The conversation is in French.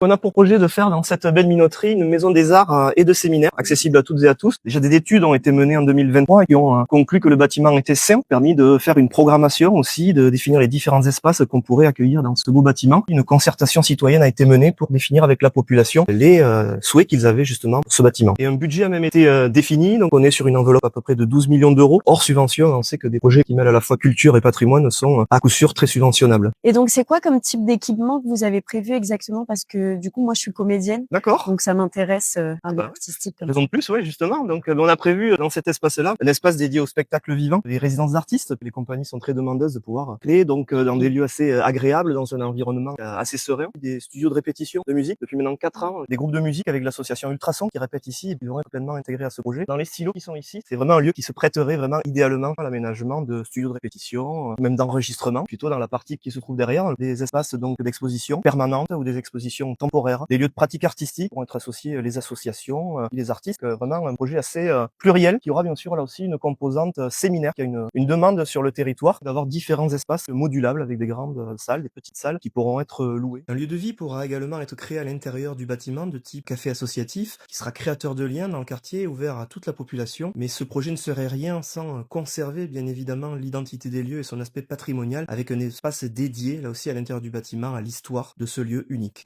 On a pour projet de faire dans cette belle minoterie une maison des arts et de séminaires accessible à toutes et à tous. Déjà des études ont été menées en 2023 et qui ont conclu que le bâtiment était sain, permis de faire une programmation aussi, de définir les différents espaces qu'on pourrait accueillir dans ce beau bâtiment. Une concertation citoyenne a été menée pour définir avec la population les souhaits qu'ils avaient justement pour ce bâtiment. Et un budget a même été défini, donc on est sur une enveloppe à peu près de 12 millions d'euros. Hors subvention, on sait que des projets qui mêlent à la fois culture et patrimoine sont à coup sûr très subventionnables. Et donc, c'est quoi comme type d'équipement que vous avez prévu exactement? Parce que du coup, moi, je suis comédienne, D'accord. donc ça m'intéresse, Bah, l'artistique comme raison de plus, ouais, justement. Donc, on a prévu dans cet espace-là un espace dédié au spectacle vivant, les résidences d'artistes. Les compagnies sont très demandeuses de pouvoir créer donc dans des lieux assez agréables, dans un environnement assez serein. Des studios de répétition de musique depuis maintenant 4 ans, des groupes de musique avec l'association Ultrason qui répètent ici et qui vont être pleinement intégrés à ce projet. Dans les stylos qui sont ici, c'est vraiment un lieu qui se prêterait vraiment idéalement à l'aménagement de studios de répétition, même d'enregistrement. Plutôt dans la partie qui se trouve derrière, des espaces donc d'exposition permanente ou des expositions temporaires, des lieux de pratique artistique pour être associés les associations, les artistes. Vraiment un projet assez pluriel qui aura bien sûr là aussi une composante séminaire, qui a une demande sur le territoire d'avoir différents espaces modulables avec des grandes salles, des petites salles qui pourront être louées. Un lieu de vie pourra également être créé à l'intérieur du bâtiment de type café associatif qui sera créateur de liens dans le quartier, ouvert à toute la population. Mais ce projet ne serait rien sans conserver bien évidemment l'identité des lieux et son aspect patrimonial avec un espace dédié là aussi à l'intérieur du bâtiment à l'histoire de ce lieu unique.